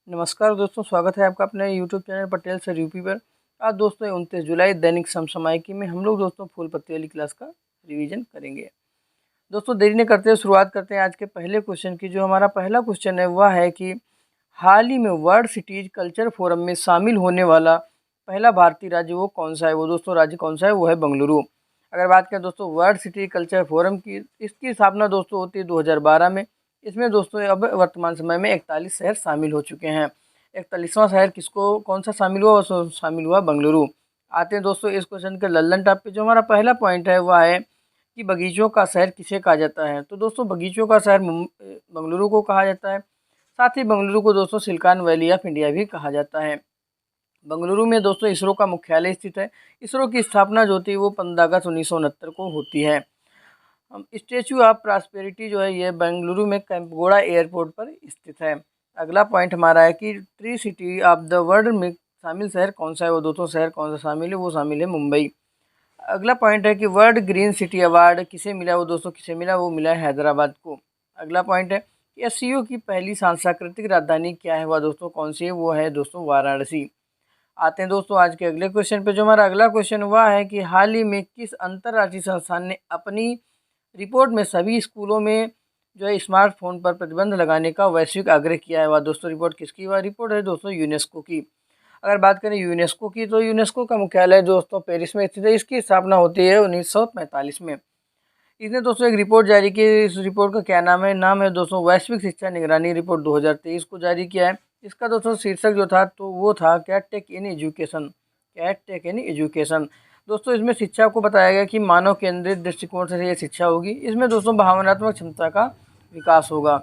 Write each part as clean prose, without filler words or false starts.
नमस्कार दोस्तों, स्वागत है आपका अपने YouTube channel Patel sir UP पर। आज दोस्तों 29 जुलाई दैनिक समसामयिकी में हम लोग दोस्तों फूल पत्ती वाली क्लास का रिवीजन करेंगे। दोस्तों देरी न करते हुए शुरुआत करते हैं आज के पहले क्वेश्चन की। जो हमारा पहला क्वेश्चन है वह है कि हाल ही में वर्ल्ड सिटीज कल्चर फोरम में शामिल होने वाला पहला भारतीय राज्य वो कौन सा है। वो दोस्तों राज्य कौन सा है, वो है बेंगलुरु। अगर बात करें दोस्तों वर्ल्ड सिटी कल्चर फोरम की, इसकी स्थापना दोस्तों होती है 2012 में। इसमें दोस्तों अब वर्तमान समय में 41 शहर शामिल हो चुके हैं। 41वां शहर किसको कौन सा शामिल हुआ, वो शामिल हुआ बेंगलुरु। आते हैं दोस्तों इस क्वेश्चन के लल्लन टॉप पे। जो हमारा पहला पॉइंट है वह है कि बगीचों का शहर किसे कहा जाता है। तो दोस्तों बगीचों का शहर बेंगलुरु को कहा जाता है। साथ ही बेंगलुरु को दोस्तों सिलिकॉन वैली ऑफ इंडिया भी कहा जाता है। बेंगलुरु में दोस्तों इसरो का मुख्यालय स्थित है। इसरो की स्थापना जो होती है वो 15 अगस्त 1969 को होती है। स्टेचू ऑफ प्रॉस्पेरिटी जो है ये बेंगलुरु में कैंपगोड़ा एयरपोर्ट पर स्थित है। अगला पॉइंट हमारा है कि tree city of the world में शामिल शहर कौन सा है। वो दोस्तों शहर कौन सा शामिल है, वो शामिल है मुंबई। अगला पॉइंट है कि वर्ल्ड ग्रीन सिटी अवार्ड किसे मिला। वो दोस्तों किसे मिला, वो मिला है हैदराबाद को। अगला पॉइंट है कि एससीओ की पहली सांस्कृतिक राजधानी क्या है। वह दोस्तों कौन सी है, वो है दोस्तों वाराणसी। आते हैं दोस्तों आज के अगले क्वेश्चन पे। जो हमारा अगला क्वेश्चन हुआ है कि हाल ही में किस अंतर्राष्ट्रीय संस्थान ने अपनी रिपोर्ट में सभी स्कूलों में जो है स्मार्टफोन पर प्रतिबंध लगाने का वैश्विक आग्रह किया है। वह दोस्तों रिपोर्ट किसकी, वह रिपोर्ट है दोस्तों यूनेस्को की। अगर बात करें यूनेस्को की, तो यूनेस्को का मुख्यालय दोस्तों पेरिस में स्थित है। इसकी स्थापना होती है 1945 में। इसने दोस्तों एक रिपोर्ट जारी की। इस रिपोर्ट का क्या नाम है दोस्तों वैश्विक शिक्षा निगरानी रिपोर्ट 2023 को जारी किया है। इसका दोस्तों शीर्षक जो था तो वो था cat tech in education. Cat tech in education. दोस्तों इसमें शिक्षा को बताया गया कि मानव केंद्रित दृष्टिकोण से ये शिक्षा होगी। इसमें दोस्तों भावनात्मक क्षमता का विकास होगा।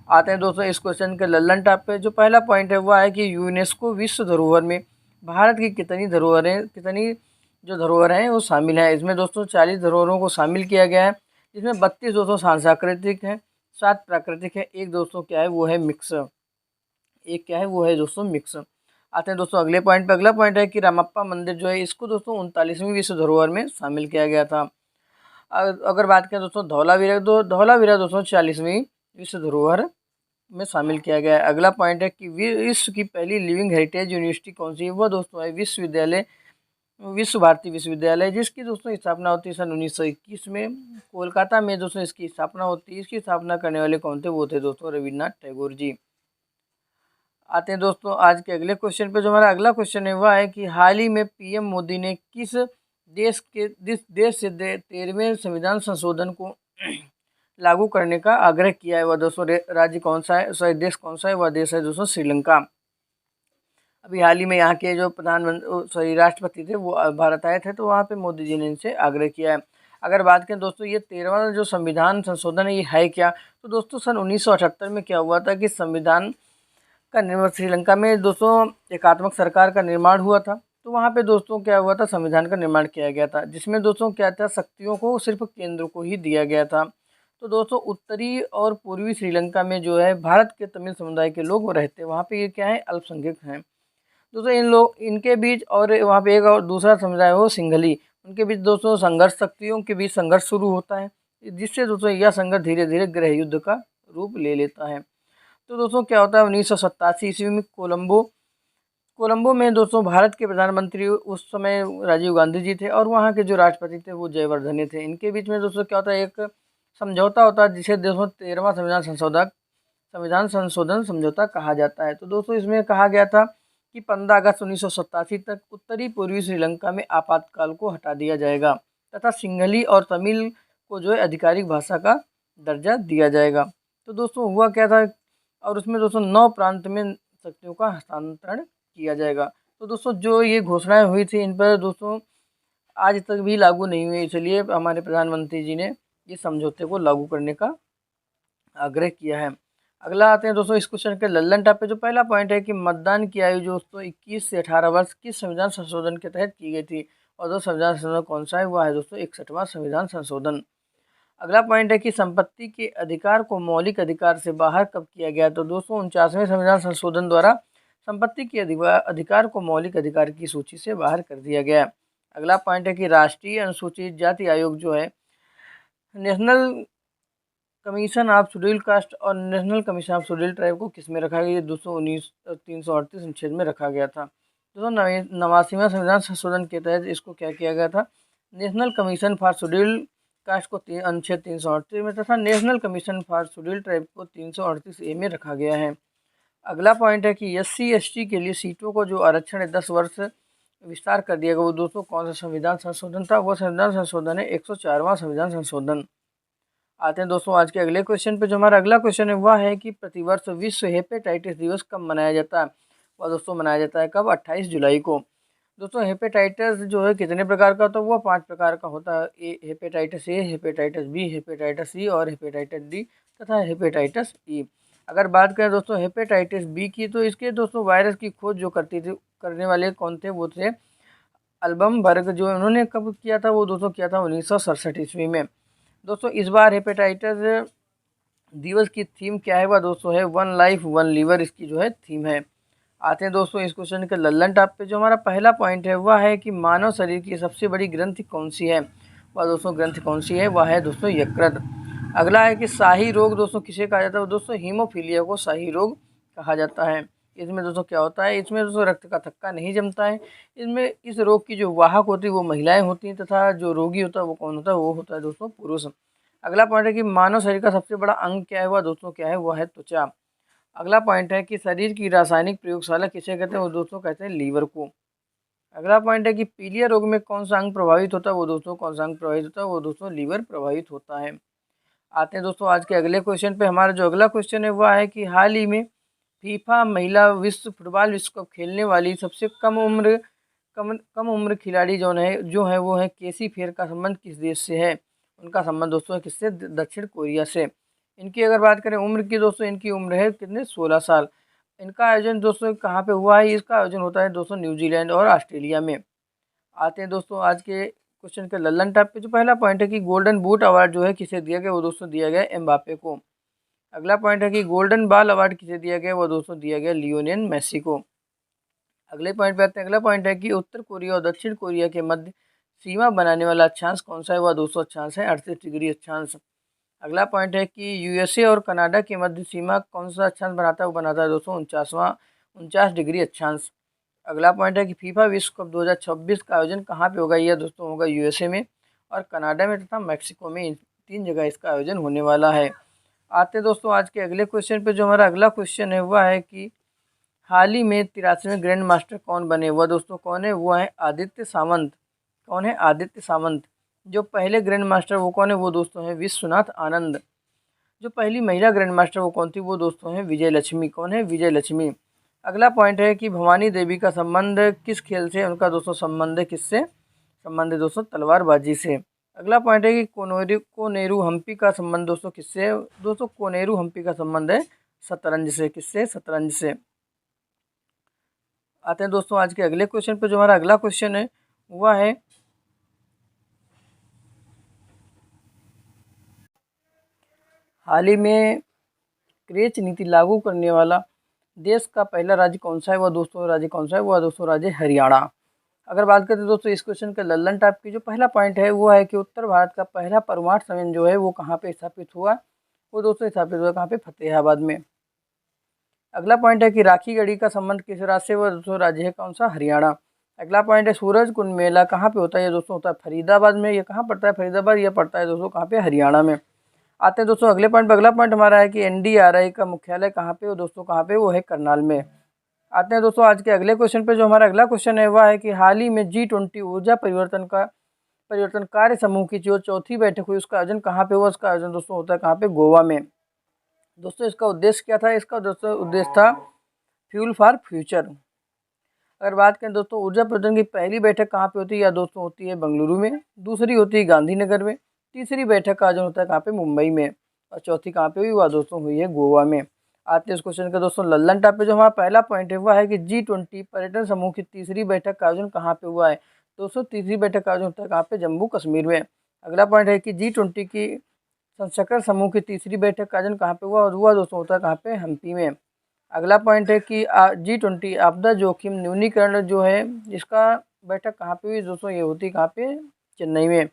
आते हैं दोस्तों इस क्वेश्चन के लल्लन टॉप पे। जो पहला पॉइंट है वह है कि यूनेस्को विश्व धरोहर में भारत की कितनी जो धरोहर हैं वो शामिल हैं। इसमें दोस्तों 40 धरोहरों को शामिल किया गया है, जिसमें 32 दोस्तों सांस्कृतिक हैं, 7 प्राकृतिक है, एक दोस्तों क्या है वो है मिक्स। एक क्या है वो है दोस्तों मिक्स। आते हैं दोस्तों अगले पॉइंट पे। अगला पॉइंट है कि रामप्पा मंदिर जो है इसको दोस्तों 39वीं विश्व धरोहर में शामिल किया गया था। अगर बात करें दोस्तों धौलावीरा दोस्तों 40वीं विश्व धरोहर में शामिल किया गया है। अगला पॉइंट है कि विश्व की पहली लिविंग हेरिटेज यूनिवर्सिटी कौन सी है। वह दोस्तों है विश्व भारती विश्वविद्यालय, जिसकी दोस्तों स्थापना होती है सन 1921 में। कोलकाता में दोस्तों इसकी स्थापना होती है। इसकी स्थापना करने वाले कौन थे, वो थे दोस्तों रविन्द्रनाथ टैगोर जी। आते हैं दोस्तों आज के अगले क्वेश्चन पे। जो हमारा अगला क्वेश्चन है वह है कि हाल ही में पीएम मोदी ने किस देश से 13वें संविधान संशोधन को लागू करने का आग्रह किया है। वह दोस्तों राज्य कौन सा है, सॉरी देश कौन सा है, वह देश है दोस्तों श्रीलंका। अभी हाल ही में यहाँ के जो राष्ट्रपति थे वो भारत आए थे, तो वहाँ पे मोदी जी ने इनसे आग्रह किया है। अगर बात करें दोस्तों ये 13वां जो संविधान संशोधन है ये है क्या, तो दोस्तों सन 1978 में क्या हुआ था कि संविधान का निर्माण श्रीलंका में दोस्तों एकात्मक सरकार का निर्माण हुआ था। तो वहाँ पे दोस्तों क्या हुआ था, संविधान का निर्माण किया गया था, जिसमें दोस्तों क्या था, शक्तियों को सिर्फ केंद्र को ही दिया गया था। तो दोस्तों उत्तरी और पूर्वी श्रीलंका में जो है भारत के तमिल समुदाय के लोग रहते हैं। वहाँ पे ये क्या है, अल्पसंख्यक हैं दोस्तों। इनके बीच और वहाँ पे एक और दूसरा समुदाय हो सिंघली, उनके बीच दोस्तों संघर्ष, शक्तियों के बीच संघर्ष शुरू होता है, जिससे दोस्तों यह संघर्ष धीरे धीरे गृह युद्ध का रूप ले लेता है। तो दोस्तों क्या होता है 1987 ईस्वी में कोलंबो में दोस्तों भारत के प्रधानमंत्री उस समय राजीव गांधी जी थे, और वहाँ के जो राष्ट्रपति थे वो जयवर्धने थे। इनके बीच में दोस्तों क्या होता है, एक समझौता होता है जिसे दोस्तों 13वां संविधान संशोधन समझौता कहा जाता है। तो दोस्तों इसमें कहा गया था कि 15 अगस्त 1987 तक उत्तरी पूर्वी श्रीलंका में आपातकाल को हटा दिया जाएगा तथा सिंघली और तमिल को जो है आधिकारिक भाषा का दर्जा दिया जाएगा। तो दोस्तों हुआ क्या था, और उसमें दोस्तों 9 प्रांत में शक्तियों का हस्तांतरण किया जाएगा। तो दोस्तों जो ये घोषणाएं हुई थी इन पर दोस्तों आज तक भी लागू नहीं हुई, इसलिए हमारे प्रधानमंत्री जी ने इस समझौते को लागू करने का आग्रह किया है। अगला आते हैं दोस्तों इस क्वेश्चन के लल्लन टॉप पे। जो पहला पॉइंट है कि मतदान की आयु दोस्तों 21 से 18 वर्ष किस संविधान संशोधन के तहत की गई थी, और दोस्तों संविधान संशोधन कौन सा है, वह है दोस्तों 61वां संविधान संशोधन। अगला पॉइंट है कि संपत्ति के अधिकार को मौलिक अधिकार से बाहर कब किया गया, तो दोस्तों 49वें संविधान संशोधन द्वारा संपत्ति के अधिकार को मौलिक अधिकार की सूची से बाहर कर दिया गया। अगला पॉइंट है कि राष्ट्रीय अनुसूचित जाति आयोग जो है national commission of schedule caste और national commission of schedule tribe को किस में रखा गया? ये 219 338 अनुच्छेद में रखा गया था। 289वां संविधान संशोधन के तहत इसको क्या किया गया था? National commission for schedule caste को अनुच्छेद 338 में तथा national commission for schedule tribe को 338A में रखा गया है। अगला पॉइंट है कि SC/ST के लिए सीटों को जो आरक्षण है 10 वर्ष विस्तार कर दिया गया, वो दोस्तों कौन सा संविधान संशोधन था? वो संविधान संशोधन है 104वां संविधान संशोधन। आते हैं दोस्तों आज के अगले क्वेश्चन पे। जो हमारा अगला क्वेश्चन है वह है कि प्रतिवर्ष विश्व हेपेटाइटिस दिवस कब मनाया जाता है? वह दोस्तों मनाया जाता है कब? 28 जुलाई को। दोस्तों हेपेटाइटिस जो है कितने प्रकार का होता है? वह 5 प्रकार का होता है। Hepatitis A, hepatitis B, hepatitis C और हेपेटाइटिस डी तथा हेपेटाइटिस ई। अगर बात करें दोस्तों हेपेटाइटिस बी की, तो इसके दोस्तों वायरस की खोज जो करने वाले कौन थे? वो थे अल्बम बर्ग। जो उन्होंने कब किया था? वो दोस्तों किया था 1967 ईस्वी में। दोस्तों इस बार हेपेटाइटिस दिवस की थीम क्या है? वह दोस्तों है वन लाइफ वन लीवर, इसकी जो है थीम है। आते हैं दोस्तों इस क्वेश्चन के लल्लन टॉप पे। जो हमारा पहला पॉइंट है वह है कि मानव शरीर की सबसे बड़ी ग्रंथि कौन सी है? वह दोस्तों ग्रंथि कौन सी है? वह है दोस्तों यकृत। अगला है कि शाही रोग दोस्तों किसे कहा जाता है? दोस्तों हीमोफीलिया को शाही रोग कहा जाता है। इसमें दोस्तों क्या होता है? इसमें दोस्तों रक्त का थक्का नहीं जमता है। इसमें इस रोग की जो वाहक होती है वो महिलाएं होती हैं तथा जो रोगी होता है वो कौन होता है? वो होता है दोस्तों पुरुष। अगला पॉइंट है कि मानव शरीर का सबसे बड़ा अंग क्या है? वह दोस्तों क्या है? वह है त्वचा। अगला पॉइंट है कि शरीर की रासायनिक प्रयोगशाला किसे कहते हैं? वो दोस्तों कहते हैं लीवर को। अगला पॉइंट है कि पीलिया रोग में कौन सा अंग प्रभावित होता है? वो दोस्तों कौन सा अंग प्रभावित होता है? वो दोस्तों लीवर प्रभावित होता है। आते हैं दोस्तों आज के अगले क्वेश्चन पे। हमारा जो अगला क्वेश्चन है वह है कि हाल ही में फीफा महिला फुटबॉल विश्व कप खेलने वाली सबसे कम उम्र खिलाड़ी जो है वो है केसी फेर का संबंध किस देश से है? उनका संबंध दोस्तों है किससे? दक्षिण कोरिया से। इनकी अगर बात करें उम्र की, दोस्तों इनकी उम्र है कितने? 16 साल। इनका आयोजन दोस्तों कहाँ पे हुआ है? इसका आयोजन होता है दोस्तों न्यूजीलैंड और ऑस्ट्रेलिया में। आते हैं दोस्तों आज के क्वेश्चन के लल्लन टॉप पे। जो पहला पॉइंट है कि गोल्डन बूट अवार्ड जो है किसे दिया गया? वो दोस्तों दिया गया एम्बापे को। अगला पॉइंट है कि गोल्डन बॉल अवार्ड किसे दिया गया? वो दोस्तों दिया गया लियोनेल मेसी को। अगले पॉइंट पे आते हैं। अगला पॉइंट है कि उत्तर कोरिया और दक्षिण कोरिया के मध्य सीमा बनाने वाला अक्षांश कौन सा है? वह दोस्तों अक्षांश है 38 डिग्री अक्षांश। अगला पॉइंट है कि यूएसए और कनाडा के मध्य सीमा कौन सा अक्षांश बनाता है? वो बनाता है दोस्तों 49 डिग्री अक्षांश। अगला पॉइंट है कि फीफा विश्व कप 2026 का आयोजन कहाँ पे होगा? यह दोस्तों होगा यूएसए में और कनाडा में तथा मैक्सिको में। इन 3 जगह इसका आयोजन होने वाला है। आते हैं दोस्तों आज के अगले क्वेश्चन पे। जो हमारा अगला क्वेश्चन है वह है कि हाल ही में 83वें ग्रैंड मास्टर कौन बने? वह दोस्तों कौन है? वो है आदित्य सामंत। कौन है? आदित्य सामंत। जो पहले ग्रैंड मास्टर वो कौन है? वो दोस्तों है विश्वनाथ आनंद। जो पहली महिला ग्रैंड मास्टर वो कौन थी? वो दोस्तों है विजय लक्ष्मी। कौन है? विजय लक्ष्मी। अगला पॉइंट है कि भवानी देवी का संबंध किस खेल से? उनका दोस्तों संबंध है किससे? संबंध है दोस्तों तलवारबाजी से। अगला पॉइंट है कि कोनेरू हम्पी का संबंध दोस्तों किससे है? दोस्तों कोनेरू हम्पी का संबंध है शतरंज से। किससे? शतरंज से। आते हैं दोस्तों आज के अगले क्वेश्चन पे। जो हमारा अगला क्वेश्चन है वह है हाल ही में क्रेच नीति लागू करने वाला देश का पहला राज्य कौन सा है? वह दोस्तों राज्य कौन सा है? वह दोस्तों राज्य हरियाणा। अगर बात करते हैं दोस्तों इस क्वेश्चन के लल्लन टाइप की, जो पहला पॉइंट है वो है कि उत्तर भारत का पहला परमाणु संयंत्र जो है वो कहाँ पे स्थापित हुआ? वो दोस्तों स्थापित हुआ कहाँ पे? फतेहाबाद में। अगला पॉइंट है कि राखी गढ़ी का संबंध किस राज्य से? वह दोस्तों राज्य है कौन सा? हरियाणा। अगला पॉइंट है सूरज कुंड मेला कहाँ पे होता है? ये दोस्तों होता है फरीदाबाद में। ये कहाँ पड़ता है? फरीदाबाद। ये पड़ता है दोस्तों कहाँ पे? हरियाणा में। आते हैं दोस्तों अगले पॉइंट पर। अगला पॉइंट हमारा है कि NDRI का मुख्यालय कहाँ पे? वो दोस्तों कहाँ पे? वो है करनाल में। आते हैं दोस्तों आज के अगले क्वेश्चन पे। जो हमारा अगला क्वेश्चन है वह है कि हाल ही में G20 ऊर्जा परिवर्तन कार्य समूह की जो चौथी बैठक हुई उसका आयोजन कहाँ पे हुआ? उसका आयोजन दोस्तों होता है कहाँ पे? गोवा में। दोस्तों इसका उद्देश्य क्या था? इसका दोस्तों उद्देश्य था फ्यूल फॉर फ्यूचर। अगर बात करें दोस्तों ऊर्जा परिवर्तन की पहली बैठक कहाँ पे होती है? या दोस्तों होती है बेंगलुरु में, दूसरी होती है गांधीनगर में, तीसरी बैठक का आयोजन होता है कहाँ पे? मुंबई में, और चौथी कहाँ पे हुई? वह दोस्तों हुई है गोवा में। आते हैं इस क्वेश्चन का दोस्तों लल्लन टॉप पे। जो हमारा पहला पॉइंट है वह है कि G20 पर्यटन समूह की तीसरी बैठक का आयोजन कहाँ पे हुआ है? दोस्तों तीसरी बैठक का आयोजन होता है कहाँ पे? जम्मू कश्मीर में। अगला पॉइंट है कि G20 की संस्करण समूह की तीसरी बैठक का आयोजन कहाँ पे हुआ? और हुआ दोस्तों होता है कहाँ पे? हम्पी में। अगला पॉइंट है कि G20 आपदा जोखिम न्यूनीकरण जो है इसका बैठक कहाँ पे हुई? दोस्तों ये होती कहाँ पे? चेन्नई में।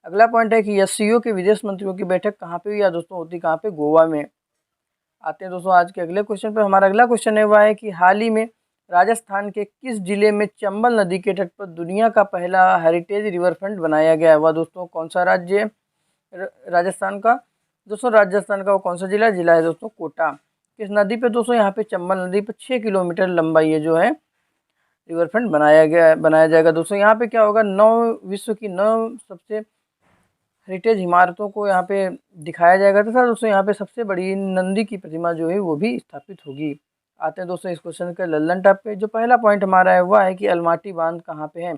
अगला पॉइंट है कि एससीओ के विदेश मंत्रियों की बैठक कहाँ पे हुई? या दोस्तों होती कहाँ पे? गोवा में। आते हैं दोस्तों आज के अगले क्वेश्चन पर। हमारा अगला क्वेश्चन है वह है कि हाल ही में राजस्थान के किस जिले में चंबल नदी के तट पर दुनिया का पहला हेरिटेज रिवर फ्रंट बनाया गया है? वह दोस्तों कौन सा राज्य है राजस्थान का? दोस्तों राजस्थान का वो कौन सा जिला है दोस्तों? कोटा। किस नदी पे दोस्तों? यहाँ पे चंबल नदी पर 6 किलोमीटर लंबा ये जो है रिवर फ्रंट बनाया जाएगा। दोस्तों यहाँ पे क्या होगा, 9 विश्व की 9 सबसे हेरिटेज इमारतों को यहाँ पे दिखाया जाएगा तथा दोस्तों यहाँ पे सबसे बड़ी नंदी की प्रतिमा जो है वो भी स्थापित होगी। आते हैं दोस्तों इस क्वेश्चन के लल्लन टॉप पे। जो पहला पॉइंट हमारा है वह है कि अलमाटी बांध कहाँ पे है?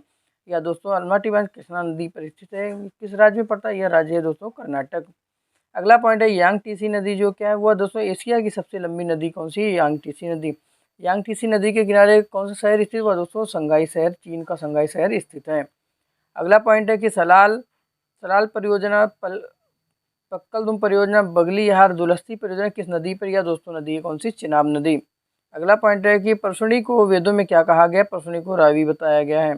या दोस्तों अलमाटी बांध कृष्णा नदी पर स्थित है। किस राज्य में पड़ता है? यह राज्य है दोस्तों कर्नाटक। अगला पॉइंट है यांगटीसी नदी जो क्या है वह दोस्तों एशिया की सबसे लंबी नदी कौन सी है? यांगटीसी नदी। यांगटीसी नदी के किनारे कौन सा शहर स्थित हुआ दोस्तों? संघाई शहर, चीन का संघाई शहर स्थित है। अगला पॉइंट है कि सलाल सलाल परियोजना, पक्कलदुम परियोजना, बगलीहार दुलस्ती परियोजना किस नदी पर? या दोस्तों नदी है कौन सी? चिनाब नदी। अगला पॉइंट है कि परसुणी को वेदों में क्या कहा गया? परसुणी को रावी बताया गया है।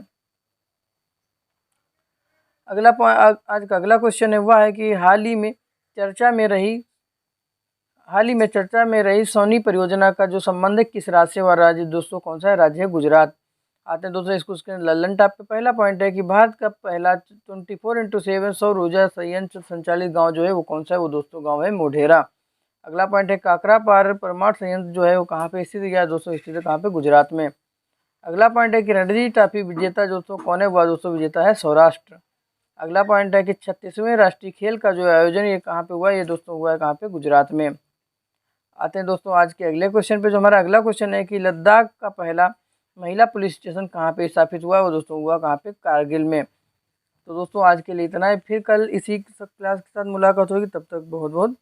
अगला पॉइंट आज का अगला क्वेश्चन है वह है कि हाल ही में चर्चा में रही सोनी परियोजना का जो संबंध है किस राज्य से? वह राज्य दोस्तों कौन सा है? राज्य है गुजरात। आते हैं दोस्तों इसको उसके लल्लन टॉप पे। पहला पॉइंट है कि भारत का पहला 24x7 सौर ऊर्जा संयंत्र संचालित गांव जो है वो कौन सा है? वो दोस्तों गांव है मोढेरा। अगला पॉइंट है काकरापार परमाणु संयंत्र जो है वो कहाँ पे स्थित है? दोस्तों स्थित है कहाँ पे? गुजरात में। अगला पॉइंट है कि रणजी ट्रॉफी विजेता दोस्तों कौन है? वह दोस्तों विजेता है सौराष्ट्र। अगला पॉइंट है कि 36वें राष्ट्रीय खेल का जो आयोजन ये कहाँ पे हुआ? ये दोस्तों हुआ है कहाँ पे? गुजरात में। आते हैं दोस्तों आज के अगले क्वेश्चन पे। जो हमारा अगला क्वेश्चन है कि लद्दाख का पहला महिला पुलिस स्टेशन कहाँ पे स्थापित हुआ है? वो दोस्तों हुआ कहाँ पे? कारगिल में। तो दोस्तों आज के लिए इतना है, फिर कल इसी क्लास के साथ मुलाकात होगी। तब तक बहुत बहुत